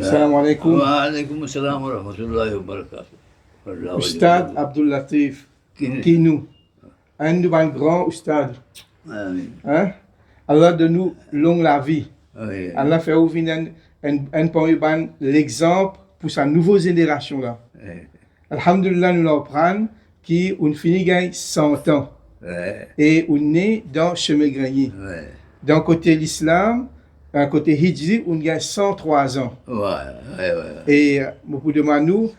Assalamu alaikum. Wa alaikum assalam wa rahmatullahi wa barakatuh. Oustad Abdul Latif Kinou. Un de nos grands Oustad. Amin. Hein? Allah donne nous longue la vie. Oui. Allah fait ouvrir l'exemple pour sa nouvelle génération là. Oui. Alhamdulillah, nous l'apprendre qui on finit gagne 100 ans. Ouais. Et on est dans chemin grenier. Ouais. D'un côté l'islam, d'un côté Hijri, on gagne 103 ans. Ouais. Et beaucoup de nous,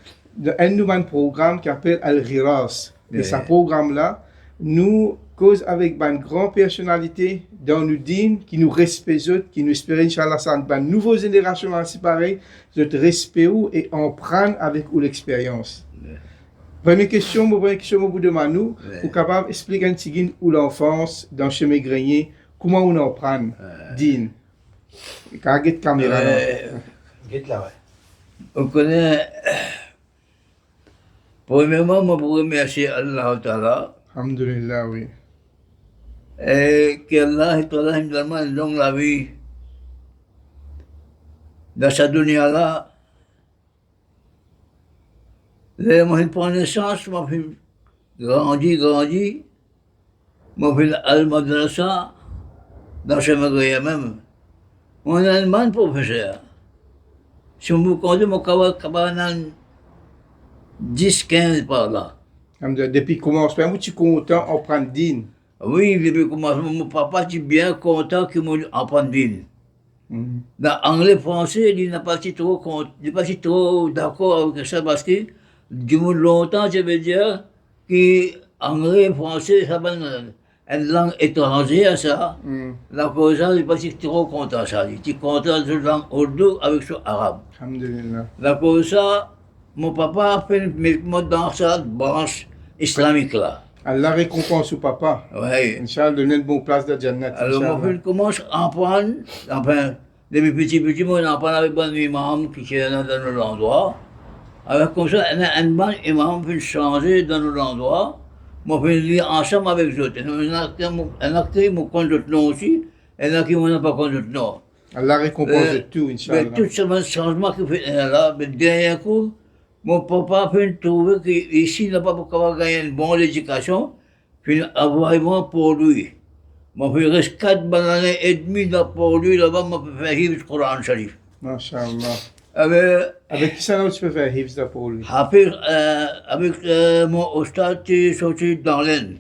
un nouveau programme qui s'appelle Al-Ghiras. Et Ouais. ce programme-là, nous cause avec une grande personnalité dans nous dînes, qui nous respectent, qui nous espèrent, Inch'Allah, ça une nouvelle génération ainsi pareil, de respect et en prendre avec l'expérience. Ouais. Première question, au bout de nous, Ouais. vous capable d'expliquer un petit peu où l'enfance dans chemin grenier, comment on en prend, dîne. Car il y a caméra là. Get là, ouais. On connaît. Premièrement, moi, pour remercier Allah Ta'ala, Alhamdulillah, oui. et qu'Allah Ta'ala me donne une longue la vie. Dans sa dunya là, moi, je prends naissance, moi, je grandi, moi, je fais al-madrasa, dans ce magasin même. On a un man professeur. Si on me compte, mon cabanan 10-15 par là. Alhamdulillah. Depuis commencement, vous êtes content en prendre dîne. Oui, depuis commencement, mon papa est bien content que moi apprenne bien. Dans l'anglais français, il n'a pas été trop d'accord avec ça parce que, du moins longtemps, je veux dire, que anglais, français, ça va une langue étrangère, ça. La cause, il n'est pas trop content, ça. Il est content de la langue ourdou avec son arabe. Alhamdulillah. La cause, ça, mon papa a fait moi dans cette branche islamique là. Allah récompense au papa. Oui. Inch'Allah, donner une bonne place de Jannat. Alors, mon Inch'Allah. fils commence à apprendre, enfin, depuis petit, moi, on apprend avec un imam qui est dans nos endroits. Avec comme ça, un bon imam peut changer dans nos endroits. Moi, je lire ensemble avec les autres. Il y en a qui m'ont compte d'autres noms aussi, il y en a qui m'ont pas compte d'autres noms. Allah récompense de tout, Mais Inch'Allah. tout ce changement qu'il fait là, mais derrière coup, mon papa peut trouver qu'ici, il n'a pas pouvoir gagner une bonne éducation, puis vraiment pour lui. Moi, je reste 4 bananes et demi là pour lui, là-bas, moi, je peux faire le Coran Sharif. Masha'Allah. Avec, Avec qui ça, là, tu peux faire Hifz là pour lui? avec mon ostad qui est sorti dans l'Inde.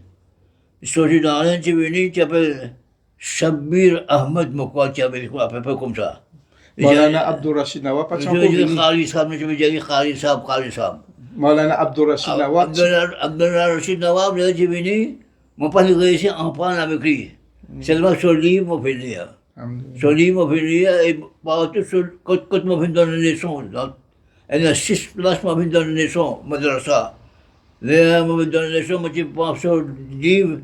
Il est sorti dans l'Inde, tu es venu, tu t'appelles Shabir Ahmed, moi, quoi, tu appelles quoi, à peu près comme ça. Maulana Abdul Rashid Nawab, pas de Je encore veux dire venu. Khalid Sab, je veux dire Khalid Sab. Maulana Abdul Rashid Nawab, Abdullah Rashid Nawab, là, tu es venu, mon pas réussi à en prendre avec lui. Seulement son livre m'a fait lire. Alhamdulillah. Son livre m'a fait lire et partout, quand m'a fait donner les leçons. Il y a 6 places m'a fait donner les leçons, madrasa. Là, m'a fait donner les leçons, moi, je pense au livre.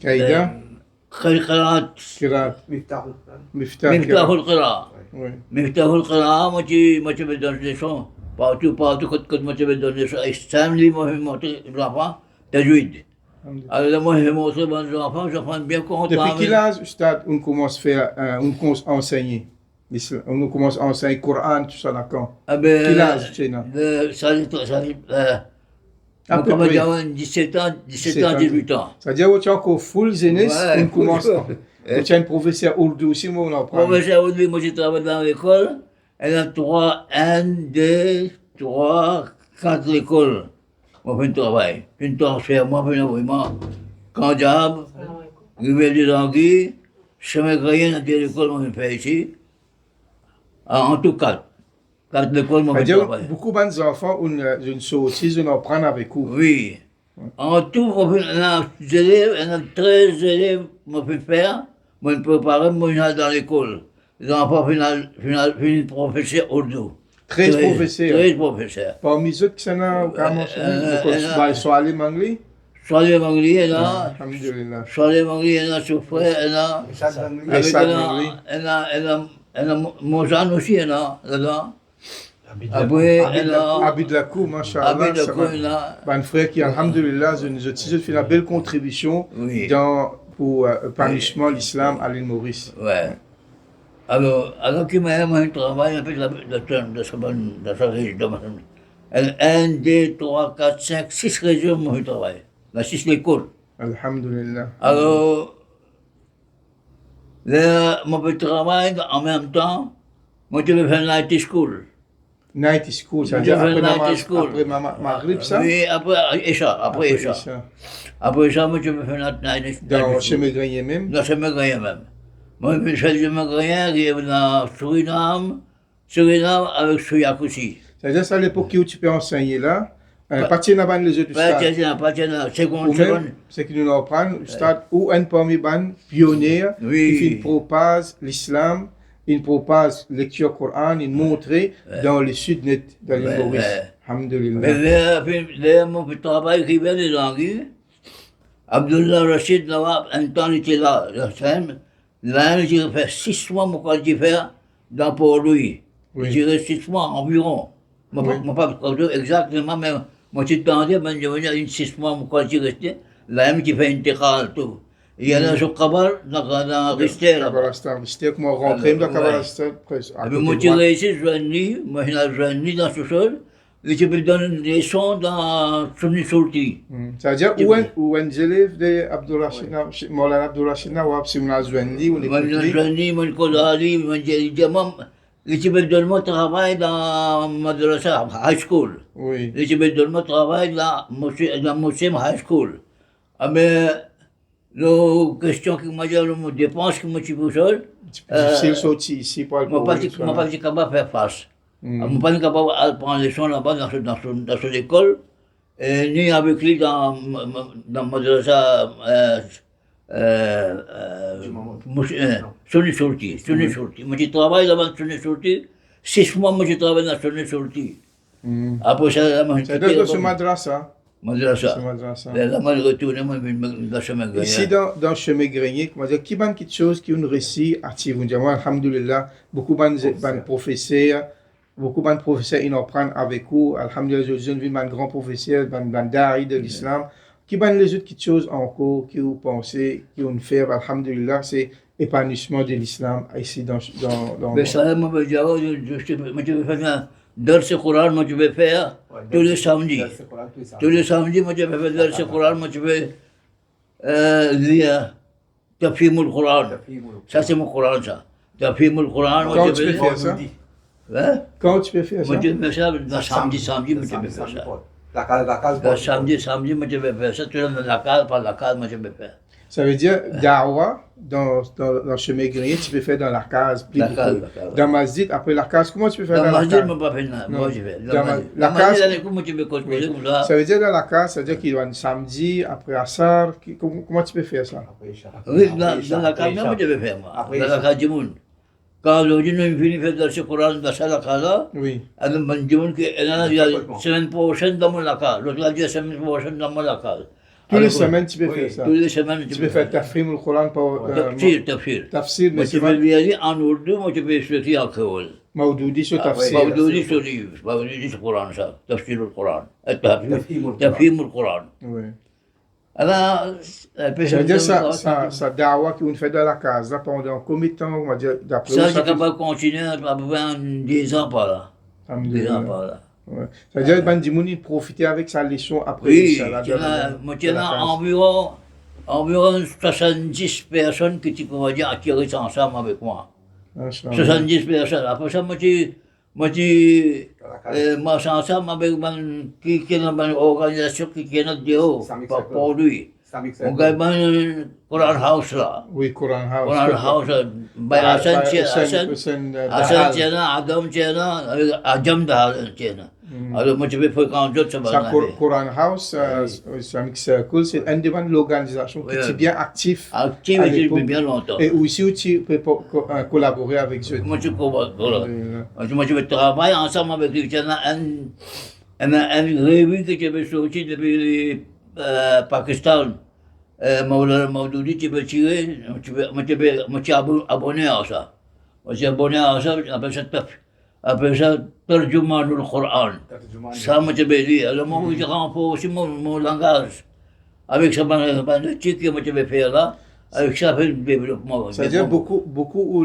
Qaïda, Qiraat. Kirat, Miftah. Miftah, Miftah Kirat. al-Qiraat. Oui. Miftah al-Qiraat, moi, je me donne les leçons. Partout, quand moi, je me donne les leçons. Et Stanley m'a fait montrer l'enfant, tajwid. Alhamdulillah. Alors, moi, j'ai montré aux enfants, je prends bien compte. Depuis quel âge, Ustad, on commence à faire, on commence à enseigner l'islam, on commence à enseigner le Coran, tout ça là quand? Ah ben, Quel âge, tu es là? À peu moi, près. j'avais 17 ans, 18 ans. C'est-à-dire que tu as encore full jeunesse, Ouais, on commence. Tu as un professeur Urdu aussi, moi on en prend. Professeur Audrey, moi, j'ai travaillé dans l'école. Elle a 1, 2, 3, 4 écoles. Moi, je fais un travail. Je fais un transfert, moi, je fais vraiment. Quand j'arrive, Rivière des Anguilles, chemin Grayenne, dans l'école, moi, je fais ici. En tout cas, 4 écoles, moi, je C'est-à-dire travaille. beaucoup d'enfants, une sortie, on en prend avec vous. Oui. En tout, on a 13 élèves, on fait faire, on prépare, moi, dans l'école. Les enfants finissent professeur Urdu. 13 professeurs. 13 professeurs. Parmi eux, qui sont là, comment ils sont allés m'anglais? Soit les Manglis, il y en a. Alhamdulillah. Soit les Manglis, il y en a Soufré, il y en a. Richard Bangli. Les Avec Sad il y en Manglis. a Mozan aussi, il y en a, là-dedans. Abidjan. Après, il y en a. Abid Lakou, mashallah. Abid Lakou, il y en a. Un frère qui, alhamdulillah, je fait une belle contribution Oui. pour punishment l'islam à l'île Maurice. Ouais. Alors qu'il m'a un travail avec dans sa région. 1, 2, 3, 4, 5, 6 régions, mon travail. La 6 l'école. Alhamdulillah. Alors, là, mon travail en même temps, moi je vais faire la night school. Night school, Je c'est-à-dire vais après night school. Maghrib, ça? Oui, après Isha. Après Isha, moi je vais faire la night school. Dans Chemegrenier même? Dans Chemegrenier même. Moi, je fais Chemegrenier, qui est dans Suriname avec Souyakousi. C'est-à-dire, c'est à l'époque où tu peux enseigner là. Partir dans les autres stades. Pas seconde. Ou même, c'est que nous nous apprenons, stade où un parmi les pionniers qui fait une propage l'islam, une propage lecture Coran, une montrée dans le sud net, dans les Maurice. Alhamdulillah. Mais là, mon travail qui vient de l'Anguille, Abdullah Rachid, là, un temps, il était là. Là, j'ai fait 6 mois, mon quand j'ai fait dans Port-Louis. J'ai resté 6 mois environ. Je ne pas exactement, mais moi, je t'entendais, mais je venais une 6 mois, mon quand j'ai resté. Là, j'ai fait une décale, tout. Il y a là, je cabal, dans Rister. Rister, comment rentrer dans Kabbalastan, presque. Moi, j'ai réussi, moi, je suis dans ce sol. Et je me donne des sons dans Sunni Sulti. C'est-à-dire, où un élève de Maulana Abdulrashid Nawab, si on a Zouani, ou les Zouani, mon Kodali, mon Diamant, et je me donne mon travail dans Madrasa High School. Oui. Et je me donne mon travail dans Muslim High School. Mais, la question qui m'a dit, la dépense que moi, je suis pour ça, difficile sortir ici pour le moi, pas capable de faire face. Je ne suis pas capable de prendre les leçons là-bas dans cette école, ni avec lui dans Madrasa Sunni Sulti. Moi, je travaille là-bas dans Sunni Sulti. 6 mois, moi, je travaille dans Sunni Sulti. Après ça, moi, c'est dans ce madrasa. Madrasa. Là, moi, je retourne dans Chemegrenier. Ici, dans Chemegrenier, qui est quelque chose qui a réussi à tirer. Alhamdulillah, beaucoup de professeurs. Beaucoup de professeurs ils apprennent avec vous. Alhamdulillah, je suis un grand professeur, un dari de l'islam. Qui sont les autres choses encore que vous pensez, qui ont fait, alhamdulillah, c'est l'épanouissement de l'islam ici dans mais ça, moi, je vais faire dans ce Coran, moi, je vais faire tous les samedis. Tous les samedis, moi, je vais faire dans ce Coran, moi, je vais lire Tafhimul Coran. Ça, c'est mon Coran, ça. Tafhimul Coran, moi, quand je tu vais peux faire ça? Hein? Quand tu peux faire ça? Moi, je vais faire ça dans samedi, moi, je vais faire ça. Le samedi, moi, je vais faire ça. Tu es dans la case, moi, je vais faire. Ça veut dire, Dawa, dans Chemegrenier, tu peux faire dans la case. Dans Masjid, après la case, comment tu peux faire dans la case? Dans Masjid, je ne peux pas faire. Moi, je vais. La case, comment tu peux construire comme ça? Ça veut dire dans la case, ça veut dire qu'il y a un samedi, après Assar. Comment tu peux faire ça? Oui, dans la case, moi, je vais faire. Dans la case du monde. Quand aujourd'hui, nous finissons de faire le Coran dans la case, oui. alors, je dis que la semaine prochaine, dans la case. L'autre a dit la semaine prochaine, dans la case. Toutes les semaines, tu peux faire ça. Toutes les semaines, tu peux faire Tafhim le Coran pour. Tafsir. Mais tu peux dire en ourdou, moi, tu peux expliquer en créole. Maudoudi sur Tafsir. Maudoudi sur livre. Maudoudi sur Coran, ça. Tafsir le Coran. Tafhim le Coran. Oui. Alors, ça veut dire ça dawa qu'on fait dans la case, là, pendant combien de temps, on va dire, d'après ça, c'est capable de continuer à peu près 10 ans par là. 10 ans par là. Ouais. Ça veut dire que Bandimouni profiter avec sa leçon après oui, ça. Moi, il y a environ 70 personnes qui peuvent dire qui restent ensemble avec moi. 70 personnes. Après ça, moi, je suis ensemble avec une organisation qui est notre déo, pour lui. On gagne un Quran House là. Oui, Quran House. Quran House, Hassan Tiana, Adam Tiana, Ajam Tiana. Alors, moi, je vais fréquenter ça. Quran House, Islamic Circle, c'est une de l'organisation qui est bien active. Active depuis bien longtemps. Et aussi, tu peux collaborer avec eux. Moi, je vais travailler ensemble avec lui. Il y a une revue que je vais sortir depuis Pakistan. Maulana Maudoudi, tu peux tirer, moi, tu es abonné à ça. Moi, je suis abonné à ça, après ça, Tarjuma le Coran. Ça, moi, je vais dire. Alors, moi, je renforce aussi mon langage. Avec ce bandetique que moi, je vais faire là. Avec ça, fait le développement. C'est-à-dire beaucoup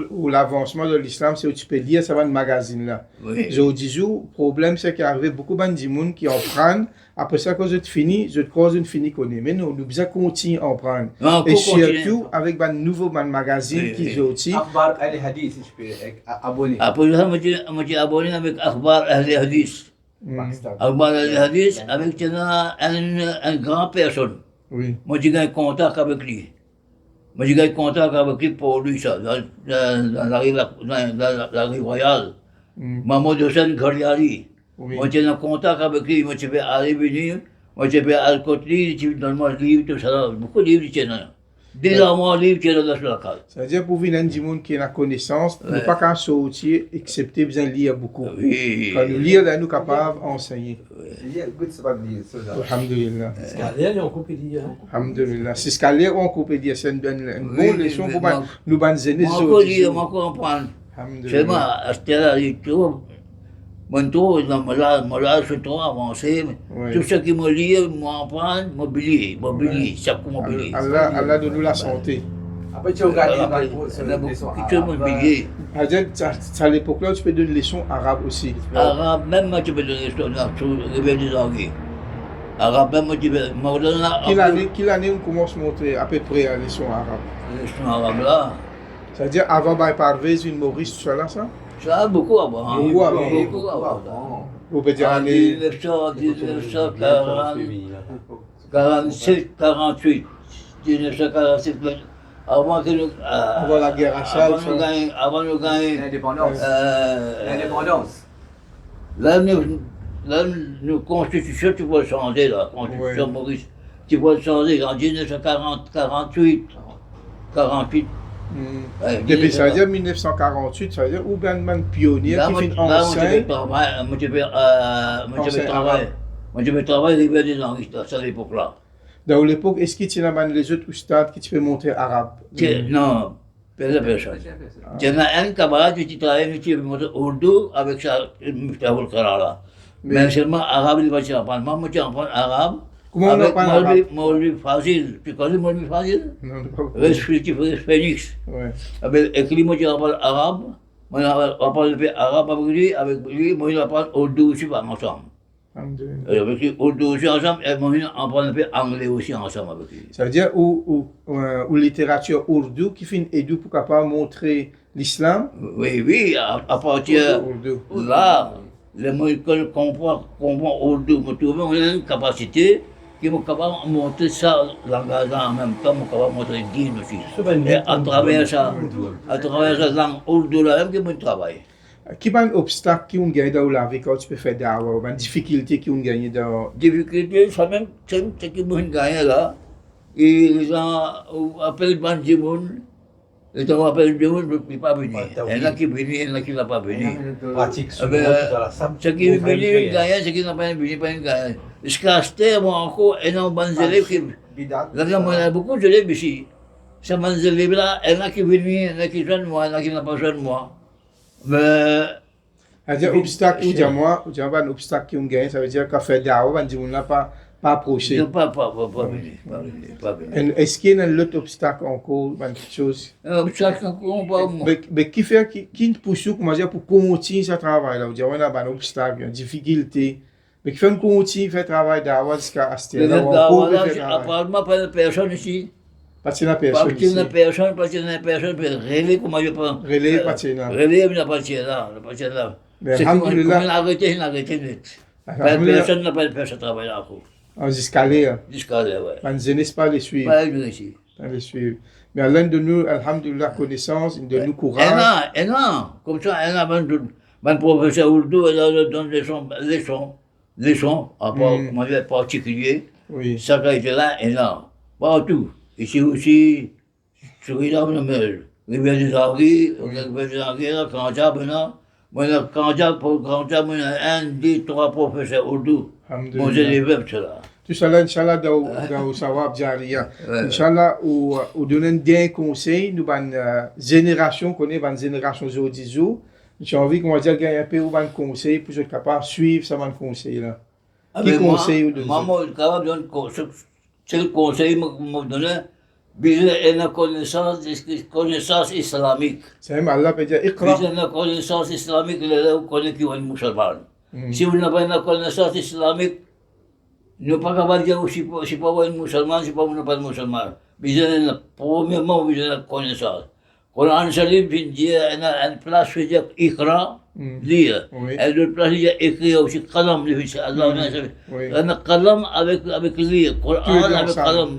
où l'avancement de l'islam, c'est où tu peux lire ça dans le magazine là. Oui. Je dis, le problème c'est qu'il y avait beaucoup de gens qui en prennent, après ça quand je finis, je crois une fini connaît. Mais non, nous besoin continuer à en prendre. Non, Et faut surtout continuer. avec un nouveau magazine Oui, qui oui. j'ai aussi. Akhbar Al Hadith, je peux abonner. Après ça, je suis abonné avec Akhbar Al-Hadith. Pakistan. Akhbar Al-Hadith, avec un grand personne. Oui. Moi, j'ai gagné contact avec lui. Moi, j'ai gagné contact avec lui pour lui, ça, dans la rue royale. Mm. Mahmoud Hussein Ghariali. Oui. Moi, j'ai en contact avec lui. Moi, je vais aller venir. Moi, je vais aller côté, tu donnes-moi le livre, tout ça. Beaucoup de livres, tu as. Dès le livre, tu as dans la case. C'est-à-dire pour venir des gens qui ont la connaissance, nous Ouais. pas qu'à sortir, excepté besoin de lire beaucoup. Oui. Quand nous lire, là, nous capables d'enseigner. Il y a good sabab di soda. Alhamdulillah. Sekalian yung kopi dia. Alhamdulillah. C'est ce qu'elle on coupe dire, c'est une Oui, bonne leçon mais pour moi- nous banzer Moi, encore lire, moi, comprendre. Seulement, Alhamdulillah. à ce temps-là, il trouve. Mon tour, je suis trop avancé. Oui. Tout ce qui me lit, m'apprendre, m'oublier, chaque coup m'oublier. Allah donne nous la santé. Apa tu regardes Après, dans le il y a beaucoup leçon de choses m'oublier. À l'époque-là, tu peux donner une leçon arabe aussi. Arabe, même moi, tu peux donner ça dans tout le réveil des anglais. Arabe, même moi, tu peux. Moi, donne Quelle année on commence à montrer à peu près la leçon arabe? la arabe là. C'est-à-dire avant de parler une Maurice, tout ça là, ça? Ça a beaucoup avant. hein. Beaucoup avant. Beaucoup avant. Vous pouvez dire En année. 1947, 48. 1947, avant que nous. Avant la guerre à Chal, ça. Avant nous gagner. L'indépendance. L'indépendance. Là, nos constitutions, tu vas changer, la constitution Ouais. Maurice. Tu vas changer en 1940, 48. 48. Ouais, Depuis ça veut dire 1948, ça veut dire ou bien un pionnier Là, qui moi, fait là, moi, je vais enseigne. travailler, moi, je vais travailler les des langues, à cette époque-là. Dans l'époque, est-ce qu'il y a les autres stades qui te fait montrer arabe? Non, personne. Il y en a un camarade qui travaille, qui montre Urdu avec sa Miftahul Karala. Mais seulement arabe, il va apprendre. Moi, je apprends arabe. Comment on avec apprend arabe? Maulvi Fazil. Tu connais Maulvi Fazil? Non, pas Restrictif Phoenix. Ouais. Avec écrit, moi, je apprends arabe. Moi, j'apprends le arabe avec lui, moi, j'apprends Urdu aussi ensemble. Alhamdulillah. Avec lui, Urdu aussi ensemble, et moi, j'apprends le anglais aussi ensemble avec lui. Ça veut dire ou littérature ourdou qui fait une édu pour capable montrer l'islam. Oui, à partir Ourdou. là, les mots que comprend Urdu, me trouve on a une capacité qui me capable de montrer ça langage en même temps, me capable de montrer din aussi. Et à travers ça, langue Urdu là même que me travaille. Qui est un obstacle qui ont gagné dans la vie quand tu peux faire d'avoir, une difficulté qui ont gagné dans. Difficulté, ça même, c'est ce qui me gagne là. Et les gens appellent Bandimoun. Les gens appellent Bandimoun, je ne peux pas venir. Il y en a qui viennent, il y en a qui ne pas venir. Pratique Ah ben, ce qui est venu gagner, ce qui n'a pas venu gagner. Jusqu'à ce temps, moi encore, il y a un bon élève qui. Bidat. Là, il y a beaucoup d'élèves ici. Ces bons élèves-là, il y en a qui viennent, il y en a qui joignent moi, il y en a qui n'ont pas joint moi. Mais. C'est-à-dire, obstacle, ou dire moi, ou dire un obstacle qui ont gagné, ça veut dire qu'à faire d'avoir, on dit on n'a pas approché. Je ne peux pas venir. Est-ce qu'il y a un autre obstacle encore, une petite chose? Chaque on pas moi. Mais qui fait, qui te pousse, comment dire, pour continuer ce travail-là? On dit, on a un obstacle, une difficulté. Mais qui fait qu'on continue à faire travail d'avoir jusqu'à ce Mais temps-là? apparemment, pas de personne ici. Parce qu'il n'y a Pas personne qu'il n'y a ici. personne, parce qu'il n'y a personne, puis relais, comment je prends. Relais, pas de là. Relais, il n'y a pas de là, il n'y a pas de là. Mais C'est qu'on alhamdulillah. a arrêté, il a arrêté net. Alhamdulillah. Personne n'a pas de faire ce travail-là, En escalier, jusqu'à là, ouais. on ne jeunesse pas les suivre. Pas de ici. Pas les suivre. Mais Allah de nous, alhamdulillah, connaissance, de nous courage. Comme ça, il y a un professeur Urdu, il donne leçons, à part, comment dire, particulier. Oui. Ça qui était là, énorme. Partout. Ici aussi, Suriname, le Meul. Rivière des Anguilles, Rivière des Anguilles, là, Kanja, maintenant. Moi, pour Kanja, moi, un, deux, trois professeurs Urdu. Moi, j'ai les verbes, cela. Tout ça là, Inch'Allah, dans Sawab Jariya. Inch'Allah, ou donner des conseils, nous, une génération, connaît une génération aujourd'hui. J'ai envie qu'on va dire qu'il y a un peu de conseils pour être capable de suivre ça, un conseil là. Qui conseille ou de moi, capable de donner, c'est le conseil que je me donnais, Besoin une connaissance islamique. C'est même Allah peut dire Iqra. Besoin une connaissance islamique, là, vous connaissez qui est musulman. Si vous n'avez pas une connaissance islamique, ne pas capable de dire, je ne suis pas un musulman, je ne suis pas un musulman. Besoin, premièrement, besoin de connaissance. Coran Sharif, il dit, une place, il dit Iqra, lire. Oui. Et l'autre place, il dit écrire aussi, Qalam, Allah, Oui. un Qalam avec lire, Tout Coran est avec ensemble. Qalam,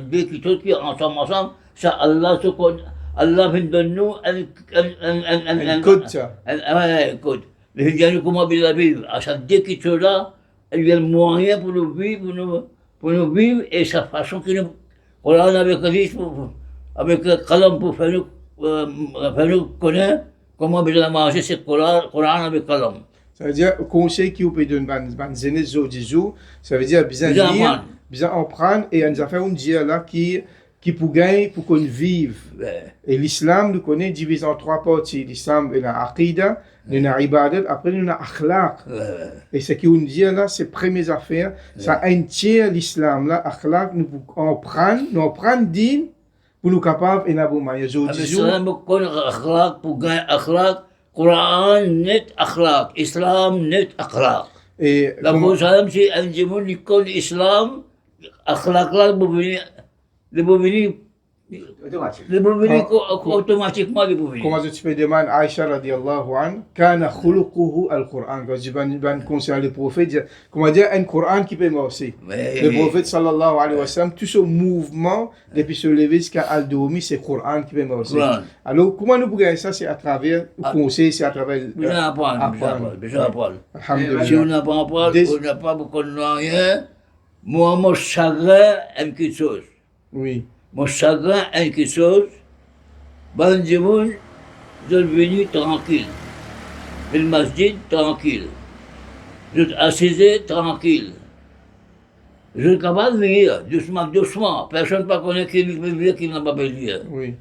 deux qui sont ensemble, ça Allah se connaît. Allah donne nous Un code, ça. un code. Le Hidjani, comment il la vivre? À chaque deux qui sont là, il y a le moyen pour nous vivre, pour nous vivre, et sa façon que nous, Coran avec lui, avec le Qalam pour faire nous connaître comment bien manger ce Coran avec Qalam. Ça veut dire, conseil qui vous peut donner ban zénith zodizou, ça veut dire, bien Bien lire, apprendre. bien en prendre, et on a fait un dire là qui pour gagner, pour qu'on vive. Et l'islam, nous connaît divisé en trois parties. L'islam, il y a aqidah, il y a ibadat, après il y a akhlaq. Et ce qu'on dit là, c'est premières affaires, ça entière l'islam là, akhlaq, nous en prendre din, pour nous capables, et nous avons Avec zodizou. cela, nous connaissons akhlaq, pour gagner akhlaq, Coran net akhlaq, Islam net akhlaq. Et La comment- cause, c'est un démon qui connaît l'islam, akhlaq là, le venir Automatique. automatiquement, le venir. comment tu peux demander Aïcha radiallahu anha, kana khuluquhu al-Qur'an. Quand je vais conseiller le prophète, dire, comment dire, un Coran qui peut marcher. Le prophète sallallahu alayhi wa sallam, tout ce mouvement, depuis se lever jusqu'à al-dormir, c'est Coran qui peut marcher. Coran. Alors, comment nous pouvons gagner ça? C'est à travers le conseil, c'est à travers. Besoin d'apprendre, besoin d'apprendre. Si on Alhamdulillah. n'a pas apprendre, Des- on n'a pas beaucoup de rien. Moi, mon chagrin aime quelque chose. Oui. Mon chagrin aime quelque chose. Ben du monde, je suis venu tranquille. Le masjid, tranquille. Je suis assis tranquille. Je suis capable de lire, doucement, doucement. Personne ne peut connaître qui veut lire, qui n'a pas pu lire. Oui.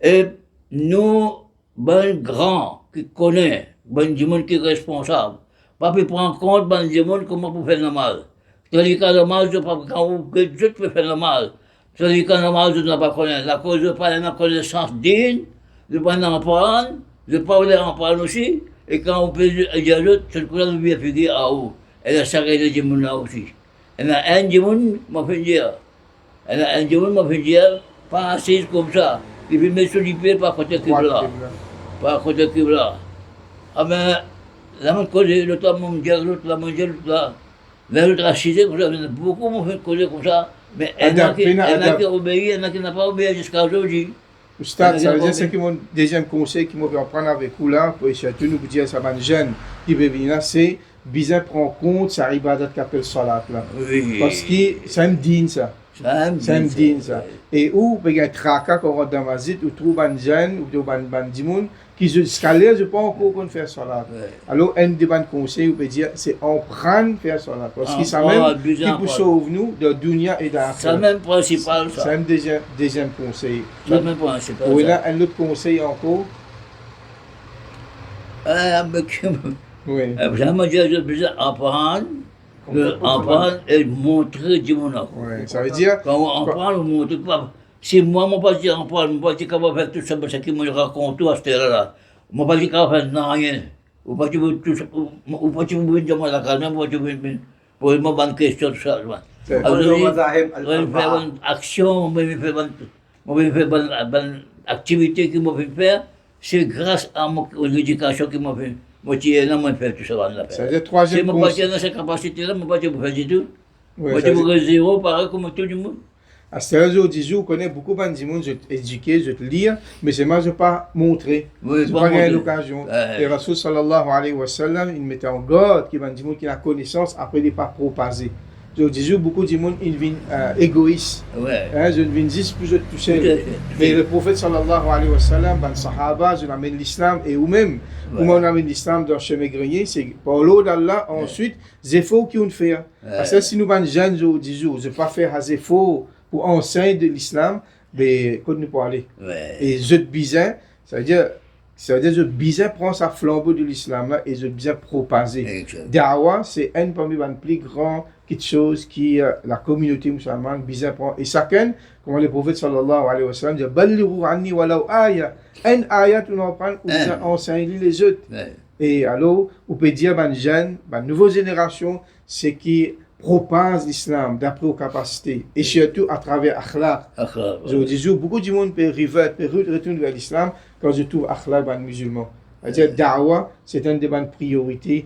Et nous, ben grand, qui connaît, ben du monde qui est responsable, pas pu prendre compte, ben du monde, comment pour faire le mal. C'est-à-dire que le mal, je ne peux pas, quand je peux faire le mal. C'est-à-dire que le mal, je ne pas connaître. La cause, je n'ai pas une connaissance digne, je ne peux pas en prendre, je ne peux pas en prendre aussi. Et quand on peut dire l'autre, c'est que là, je vais figurer à où. Et la sarée du monde là aussi. Et là, un du monde m'a fait dire. Et là, un du monde m'a fait dire, pas assise comme ça. Il veut mettre sur les pieds par côté Kibla. Par côté Kibla. Ah ben, là, mon collègue, l'autre, là, mon dieu, l'autre, là, mon dieu, l'autre, là. Mais l'autre assisé comme ça, beaucoup m'ont fait causer comme ça. Mais il y en a qui obéissent, il y en a qui n'ont pas obéi jusqu'à aujourd'hui. Oustad, ça veut dire c'est que mon deuxième conseil qui m'a fait prendre avec vous là, pour surtout nous dire ça va jeune qui veut venir là, c'est bien prendre compte ça ibadat qu'appelle salat là. Oui. Parce que ça me dit ça. Ça me dit ça. Et où, il y a un tracas qu'on rentre dans ma zite, où trouve un jeune, ou un dimoun, qui jusqu'à l'air, je ne peux pas encore qu'on fait salat. Alors, un des bons conseils, on peut dire, c'est en prendre faire salat. Parce que ça même, qui peut sauver nous de dunya et d'affaires. C'est même principal, ça. C'est un deuxième conseil. C'est même principal. Oui, là, un autre conseil encore. Oui. Vraiment, j'ai besoin d'apprendre. Apprendre et montrer du monde. Ouais, ça veut dire. Quand on apprend, on montre pas. Si moi, je ne pas dire apprendre, je ne pas dire qu'on va faire tout ça, parce que moi, je raconte tout à cette heure-là. Je ne pas dire qu'on va faire rien. Ou pas dire tout ça, ou pas dire que je vais la calmer, ou pas dire que pour une bonne question, tout ça. Alors, je vais faire une action, je vais faire une activité que je vais faire, c'est grâce à mon éducation que je fais. Moi, je vais faire tout ça. Ça veut dire Si troisième je ne pas conseil. dire dans cette capacité-là, je ne vais pas dire faire du tout. Ouais, Moi, ça je veut dire- vais zéro, pareil comme tout le monde. à ce réseau d'Isou, on connaît beaucoup de gens qui sont éduqués, je te lire, mais c'est moi, je ne pas montrer. Oui, Je pas pas gagner montrer. l'occasion. Ouais. Et Rasul sallallahu alayhi wa sallam, il mettait en garde qui va dire qui a connaissance, après il n'est pas propager. Je dis beaucoup de gens, ils viennent égoïstes. Ouais. Hein, je viens juste pour je toucher. Tout Mais le prophète sallallahu alayhi wa sallam, ben sahaba, je l'amène l'islam et ou même, comment on amène l'islam dans le chemin grenier, c'est par l'eau d'Allah, ensuite, les efforts qu'ils ont fait. Parce que si nous ben jeunes, je dis, je ne pas faire des efforts pour enseigner de l'islam, mais quand nous pas aller. Ouais. Et je te bizarre, ça veut dire, Ça veut dire que je bien prendre sa flambeau de l'islam là et je bien propager. Exact. Da'wa, c'est un parmi les plus grands quelque chose qui la communauté musulmane bien prend. Et chacun, comme le prophète sallallahu alayhi wa sallam dit, Ballighu anni walau aya. Un ayat on en prend, ou bien enseigne les autres. Ouais. Et alors, on peut dire, ben jeunes, ben nouvelle génération, c'est qui propage l'islam d'après aux capacités. Et surtout à travers akhlaq. Akhlaq, Je vous dis, beaucoup de monde peut retourner vers l'islam quand je trouve akhlaq ben musulman. C'est-à-dire, da'wa, c'est une des bonnes priorités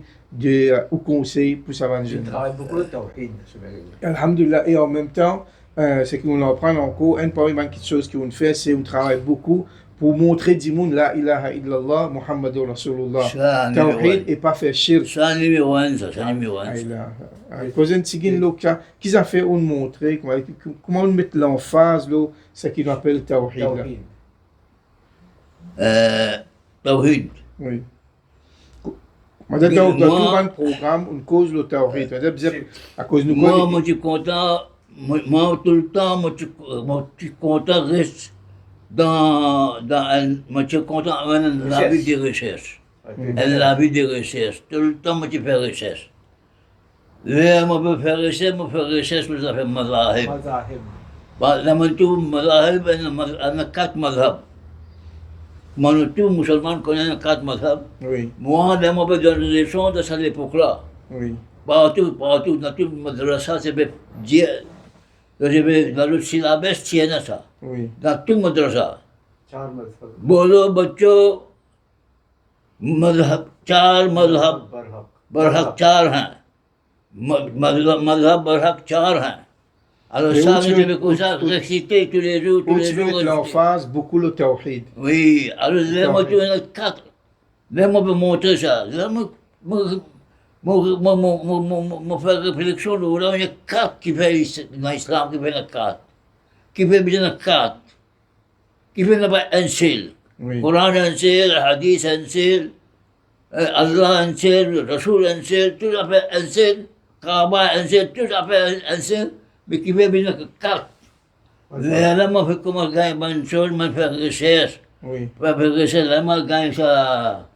au conseil pour sa Je jeune. travaille beaucoup le tawhid, je vais dire. Alhamdulillah. Et en même temps, c'est qu'on en prend encore, une parmi les choses qu'on fait, c'est qu'on travaille beaucoup pour montrer du monde la ilaha illallah, Muhammadur Rasulullah. Ça, Tawhid et pas faire shirk. ça, numéro un, ça, c'est numéro un. Poser un petit guin, qu'ils ont fait, on montrer, comment on met l'emphase, ce qu'ils appellent Tawhid. là. Tawhid. Tawhid. Oui. Dans tout le programme, on cause le Tawhid. À cause de nous. Moi, je suis content, moi, tout le temps, moi, je suis content de rester moi, je suis content de la vie des recherches. La vie des recherches. Tout le temps, moi, je fais recherche. Moi, je fais recherche, mais ça fait mazahib. Mazahib. Lama tu mazahib, ana 4 mazhab. Moi, tout musulman connaît 4 mazhab. Oui, Moi, dans ma génération, de cette époque-là, oui. partout, dans tout le madrasa, c'est bien. Dans le syllabus, c'est ça. Oui. Dans tout le madrasa. Char mazhab. बोलो बच्चों मजहब 4 मजहब Barhaq. बरहक 4 हैं मजहब बरहक 4 हैं alors Et ça où tu je veux- vais comme ça réciter tous les jours Où tu veux mettre l'emphase, beaucoup le Tawhid. oui alors moi tu as 4 moi peux montrer ça moi faire réflexion là il y a 4 qui fait dans l'islam qui fait la 4 qui fait bien la 4 qui fait un seul Oui. Quran un seul, Hadith un seul, Allah un seul, Rasoul un seul, tout à fait un seul, Kaaba un seul, tout à fait un seul, mais qui fait bien que 4. Mais là, moi, je commence à gagner bonne chose, je fais recherche. Oui. Je fais recherche, là, moi, je gagne ça.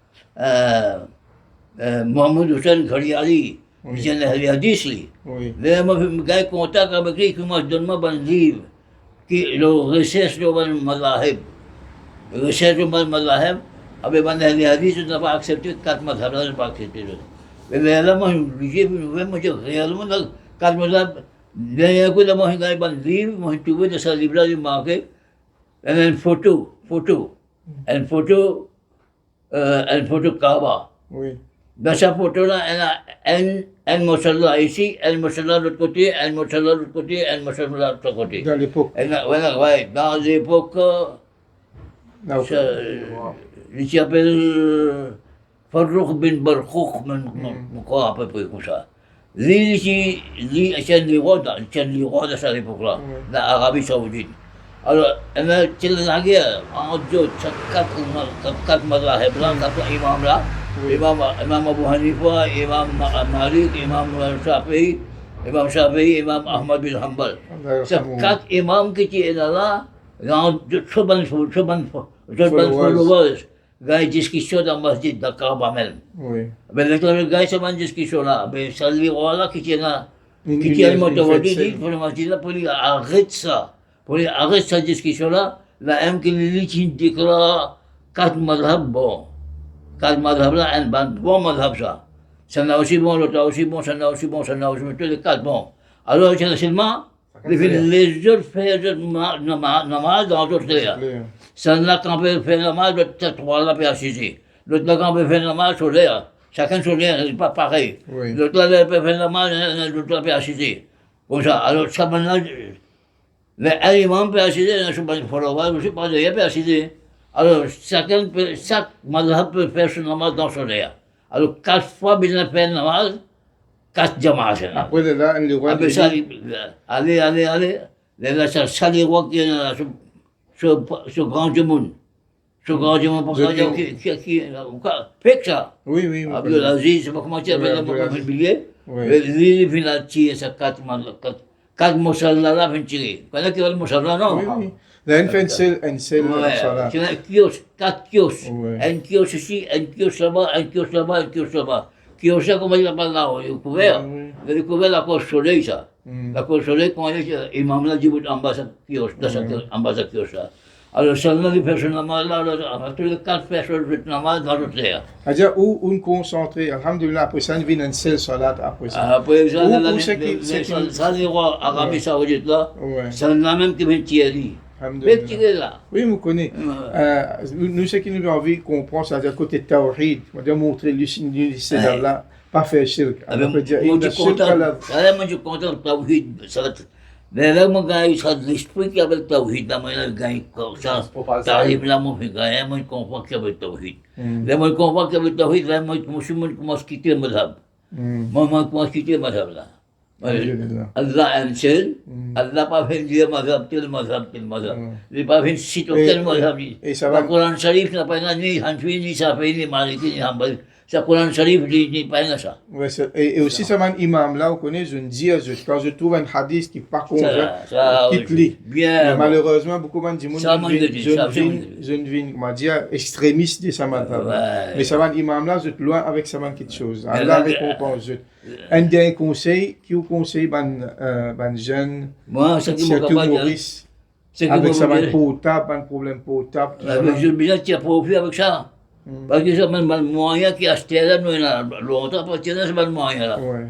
Mohamed Hussein Khariali, Oui. qui est un hadith. Oui. Là, moi, je gagne contact avec lui, qui m'a donné un livre, qui le recherche sur le mazahib. Recherche sur le mazahib, avec le hadith, je n'ai pas accepté 4 mazahib, je n'ai pas accepté. Mais là, moi, je réellement, 4 mazahib, dernier coup, là, moi, je gagne un livre, moi, je trouve dans ce livre-là, je marqué, une photo, une photo Kaaba. Oui. Dans cette photo-là, elle a un mosalla ici, un mosalla de l'autre côté, un mosalla de l'autre côté, un mosalla de l'autre côté. Dans l'époque. Ouais, dans l'époque, Non. il s'appelle Farouk bin Barkouk, je crois à peu près comme ça. Lui, c'est un roi de cette époque-là, dans l'Arabie Saoudite. Alors, elle a tiré la guerre en deux, 4 mazahib là, 4 imams là. Imam Abu Hanifa, Imam Malik, Imam Shafi'i, Imam Ahmad bin Hanbal. C'est 4 imams qui étaient là, dans très bonnes followers. Gars, discussion dans le masjid, dans le Kaaba même. Oui. Mais le gars, c'est une discussion là. Mais c'est lui là qui était là, qui était motivé pour le masjid là, pour lui arrêter ça. Pour lui arrêter cette discussion là, là, même qu'il dit que 4 mazhab bon. 4 mazhab là, un bon mazhab ça. Ça n'a aussi bon, l'autre aussi bon, ça n'a aussi bon, tous les 4 bons. Alors, seulement, les autres font namaz dans d'autres lieux. Ça n'a qu'un peu fait namaz, l'autre 3 là, puis assiser. L'autre là, quand peut faire namaz sur l'air. Chacun sur l'air, c'est pas pareil. Oui. L'autre là, peut faire namaz, l'autre là, peut assiser. Comme ça. Alors, ça maintenant, un imam peut assiser, je ne sais pas, je ne sais pas, il peut assiser. Alors, chaque mazhab peut faire son namaz dans son air. Alors, 4 fois, il a fait namaz, 4 jama'as. Après, là, le roi Après ça, allez. Là, ça, les rois qui sont là, ce grand du monde. Ce grand du monde, qui fait ça. Oui, oui. Oui. Abdelaziz, je ne sais pas comment tu appelles le billet. Oui. Lui, il a tiré ces 4 mosalla là, il a tiré. Vous connaissez qui va le mosalla, non? Oui, oui. Là, on fait une seule Ouais, salat. c'est un kiosque, 4 kiosques. Ouais. Un kiosque ici, un kiosque là-bas, un kiosque là-bas, un kiosque là-bas. Kiosque, là, comment il appelle là, le couvert. Ouais. Le couvert, la coche soleil, ça. Mm. La coche soleil, quand l'imam là dit en bas de kiosque, en bas de kiosque là. Alors, seulement les personnes là, tous les 4 personnes là dans le terre. C'est-à-dire où on concentré, alhamdulillah, après ça, on vient une seule salat après ça. Après, ça, Où c'est qui- ça, les rois Arabie Saoudite là, Ouais. c'est la même que Thierry. Alhamdulillah. Thierry là. Oui, vous connaissez. Nous, ce qui nous a envie de comprendre, c'est-à-dire côté tawhid, c'est-à-dire montrer l'unicité d'Allah, pas faire shirk. On peut dire, Moi, il y je a suis shirk content. à la- Moi, je suis content de Tawhid. Mais là, mon gars, il sera de l'esprit qui avait Tawhid. Là, moi, il gagne comme ça. T'arrives là, mon frère, là, moi, je comprends qu'il y avait Tawhid. Là, moi, je comprends qu'il y avait Tawhid. Là, moi, je commence à quitter le madhab. Moi, je commence à quitter le madhab, là. Alhamdulillah. Allah un seul. Allah pas fait dire madhab, tel madhab, tel madhab. Il n'a pas fait citer tel madhab. Et ça va. Le Coran Sharif n'a pas ni Hanfi, ni Safi, ni Maliki, ni Hanbali. C'est le Coran Sharif, ni pas ça. Ouais, et aussi, ça va un imam là, vous connaissez, je ne dis, quand je trouve un hadith qui pas convainc, quitte lit. Bien. Malheureusement, beaucoup de gens Ça, moi, je dis, ça, je dis. je ne viens, comment dire, extrémiste de ça madhab. Ouais. Mais ça va un imam là, je suis loin avec ça va quelque chose. Allah récompense. Un dernier conseil, qui vous conseille, ban jeune, Moi, ce qui m'a surtout capable de Maurice, c'est que avec ça va un moi, potable, un problème potable. tout ça. je veux bien tirer profit avec ça. Parce que c'est le moyen qui a acheté là, nous, longtemps, parce que c'est le moyen là. Ouais.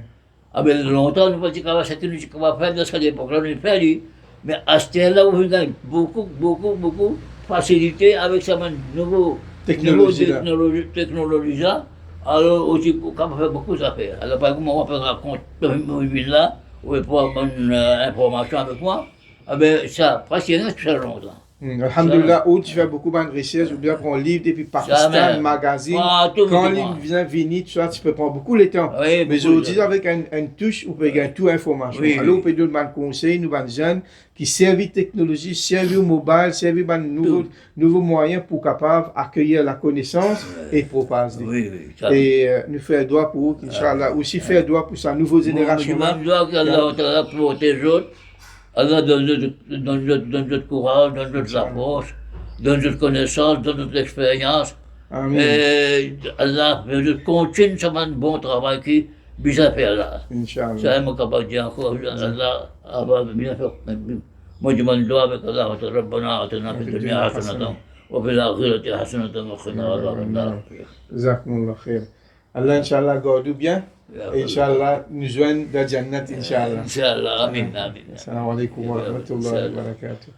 Ah ben longtemps, nous ne pouvons pas faire de cette époque-là, nous fait, mais acheter là, vous avez beaucoup facilité avec ça, nouveau Technologie là. technologie là. Alors aussi, on peut faire beaucoup d'affaires. Alors par exemple, on va faire un compte là, où il faut avoir une information avec moi. Ah ben ça, passionnant, ça longtemps. Alhamdulillah, où tu fais beaucoup de recherches, ou bien prendre un livre depuis Pakistan, Jamais. magazine. Ah, tout Quand le le monde. livre vient venir, tu peux prendre beaucoup de temps. Oui, Mais beaucoup aujourd'hui, de temps. avec une touche, on peut gagner toute information. Oui, Alors, oui. on peut donner un conseil, nous, des jeunes qui servent technologie, servent mobile, servent nouveaux moyens pour capable accueillir la connaissance et propager. Oui, oui. Ça. Et nous faire droit pour eux, Inch'Allah. Aussi faire droit pour sa nouvelle génération. Je me dois qu'Allah protège les autres. Allah donne notre courage, donne notre la force, donne notre connaissance, donne notre expérience. Amen. Et Allah continue sur un bon travail qui bien faire là. Inch'Allah. Ça, je capable de dire encore, Allah va bien faire. Moi, je me dois avec Allah, ربنا آتنا في الدنيا حسنة وفي الآخرة حسنة وقنا عذاب النار. Jazakumullah khair. Allah, Inch'Allah, garde bien. Et Inch'Allah, nous joignent dans Jannat, Inch'Allah. Inch'Allah, amin, amin. Assalamu alaikum wa rahmatullahi wa barakatuh.